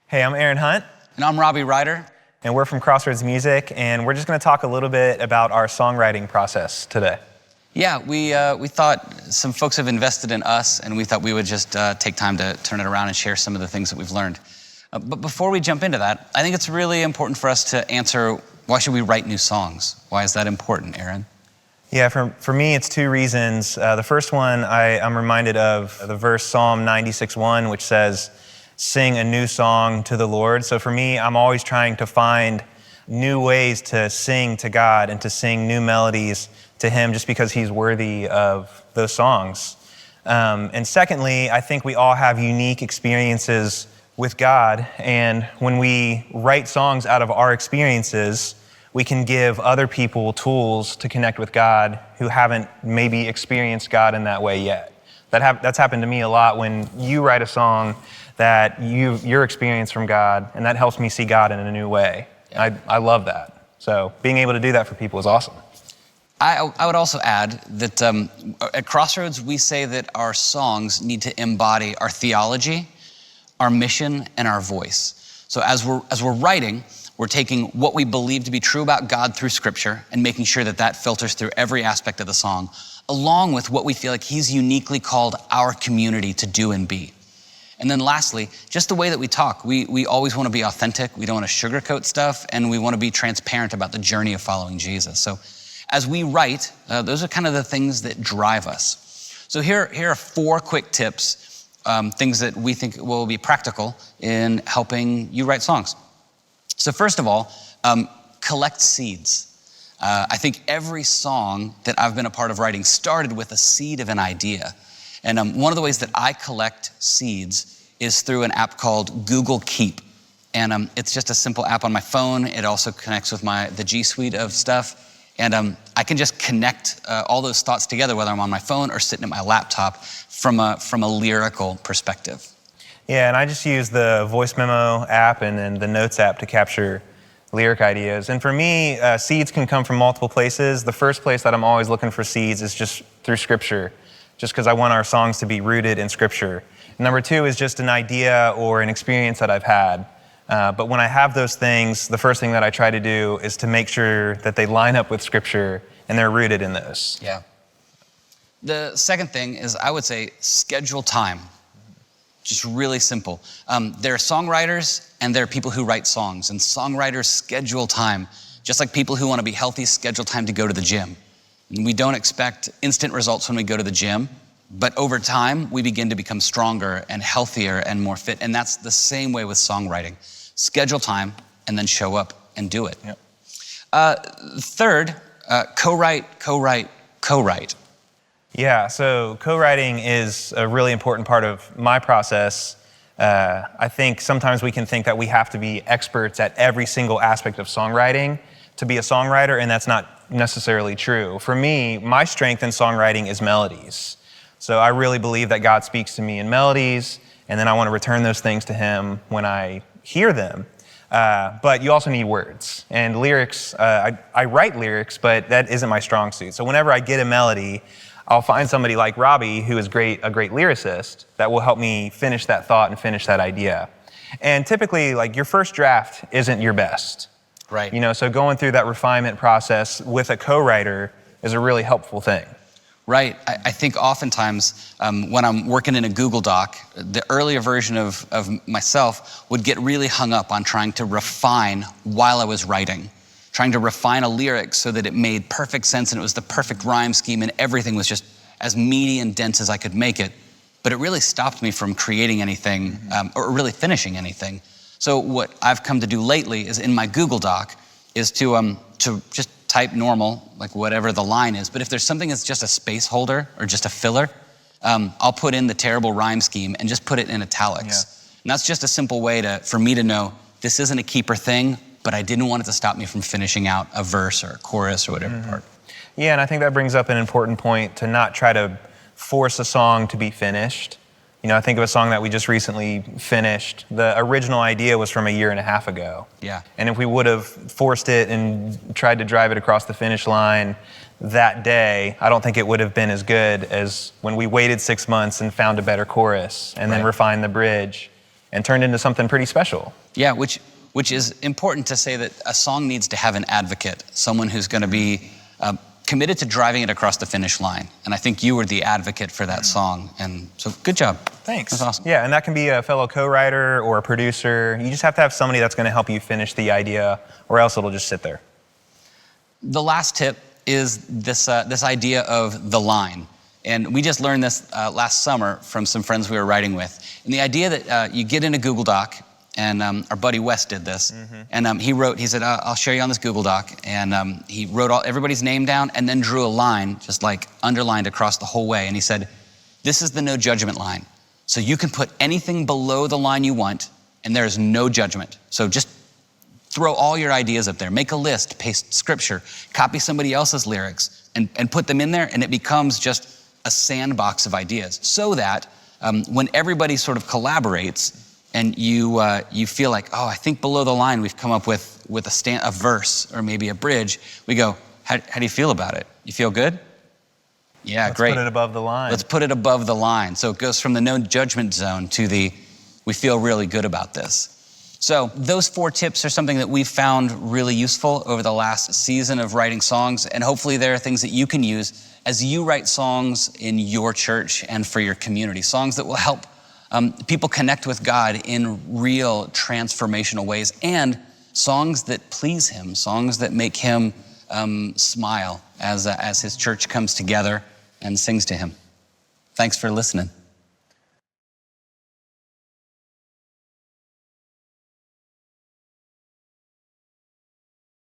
Hey, I'm Aaron Hunt. And I'm Robbie Ryder. And we're from Crossroads Music, and we're just going to talk a little bit about our songwriting process today. Yeah, we thought some folks have invested in us, and we thought we would just take time to turn it around and share some of the things that we've learned. But before we jump into that, I think it's really important for us to answer, why should we write new songs? Why is that important, Aaron? Yeah, for me, it's two reasons. The first one, I'm reminded of the verse Psalm 96:1, which says, "Sing a new song to the Lord." So for me, I'm always trying to find new ways to sing to God and to sing new melodies to Him just because He's worthy of those songs. And secondly, I think we all have unique experiences with God, and when we write songs out of our experiences, we can give other people tools to connect with God who haven't maybe experienced God in that way yet. That's happened to me a lot when you write a song that your experience from God, and that helps me see God in a new way. Yeah. I love that. So being able to do that for people is awesome. I would also add that at Crossroads, we say that our songs need to embody our theology, our mission, and our voice. So as we're writing, we're taking what we believe to be true about God through Scripture and making sure that filters through every aspect of the song, along with what we feel like He's uniquely called our community to do and be. And then lastly, just the way that we talk. We always want to be authentic. We don't want to sugarcoat stuff, and we want to be transparent about the journey of following Jesus. So as we write, those are kind of the things that drive us. So here are 4 quick tips, things that we think will be practical in helping you write songs. So first of all, collect seeds. I think every song that I've been a part of writing started with a seed of an idea. And one of the ways that I collect seeds is through an app called Google Keep. And it's just a simple app on my phone. It also connects with the G Suite of stuff. And I can just connect all those thoughts together, whether I'm on my phone or sitting at my laptop, from a lyrical perspective. Yeah, and I just use the voice memo app and then the notes app to capture lyric ideas. And for me, seeds can come from multiple places. The first place that I'm always looking for seeds is just through Scripture, just because I want our songs to be rooted in Scripture. Number 2 is just an idea or an experience that I've had. But when I have those things, the first thing that I try to do is to make sure that they line up with Scripture and they're rooted in those. Yeah. The second thing is, I would say, schedule time. Just really simple. There are songwriters and there are people who write songs, and songwriters schedule time, just like people who want to be healthy schedule time to go to the gym. And we don't expect instant results when we go to the gym, but over time, we begin to become stronger and healthier and more fit. And that's the same way with songwriting. Schedule time and then show up and do it. Yep. Third, co-write. Yeah, so co-writing is a really important part of my process. I think sometimes we can think that we have to be experts at every single aspect of songwriting to be a songwriter, and that's not necessarily true. For me, my strength in songwriting is melodies. So I really believe that God speaks to me in melodies, and then I want to return those things to Him when I hear them. But you also need words. And lyrics, I write lyrics, but that isn't my strong suit. So whenever I get a melody, I'll find somebody like Robbie, who is a great lyricist, that will help me finish that thought and finish that idea. And typically, like, your first draft isn't your best. Right. So going through that refinement process with a co-writer is a really helpful thing. Right. I think oftentimes when I'm working in a Google Doc, the earlier version of myself would get really hung up on trying to refine while I was writing, trying to refine a lyric so that it made perfect sense and it was the perfect rhyme scheme and everything was just as meaty and dense as I could make it. But it really stopped me from creating anything or really finishing anything. So what I've come to do lately is in my Google Doc is to just type normal, like whatever the line is. But if there's something that's just a space holder or just a filler, I'll put in the terrible rhyme scheme and just put it in italics. Yeah. And that's just a simple way for me to know this isn't a keeper thing, but I didn't want it to stop me from finishing out a verse or a chorus or whatever part. Yeah, and I think that brings up an important point, to not try to force a song to be finished. I think of a song that we just recently finished. The original idea was from 1.5 years ago. Yeah. And if we would have forced it and tried to drive it across the finish line that day, I don't think it would have been as good as when we waited 6 months and found a better chorus and then refined the bridge and turned into something pretty special. Yeah, which is important to say, that a song needs to have an advocate, someone who's going to be committed to driving it across the finish line. And I think you were the advocate for that song. And so good job. Thanks. That's awesome. Yeah, and that can be a fellow co-writer or a producer. You just have to have somebody that's going to help you finish the idea, or else it'll just sit there. The last tip is this idea of the line. And we just learned this last summer from some friends we were writing with. And the idea that you get in a Google Doc, and our buddy Wes did this, and he said, I'll share you on this Google Doc, and he wrote everybody's name down and then drew a line, just like underlined across the whole way, and he said, this is the no judgment line. So you can put anything below the line you want, and there is no judgment. So just throw all your ideas up there, make a list, paste scripture, copy somebody else's lyrics, and put them in there, and it becomes just a sandbox of ideas, so that when everybody sort of collaborates, and you feel like, oh, I think below the line we've come up with a verse or maybe a bridge. We go, how do you feel about it? You feel good? Yeah, great. Let's put it above the line. Let's put it above the line. So it goes from the no judgment zone to we feel really good about this. So those 4 tips are something that we've found really useful over the last season of writing songs, and hopefully there are things that you can use as you write songs in your church and for your community, songs that will help people connect with God in real transformational ways, and songs that please him, songs that make him smile as his church comes together and sings to him. Thanks for listening.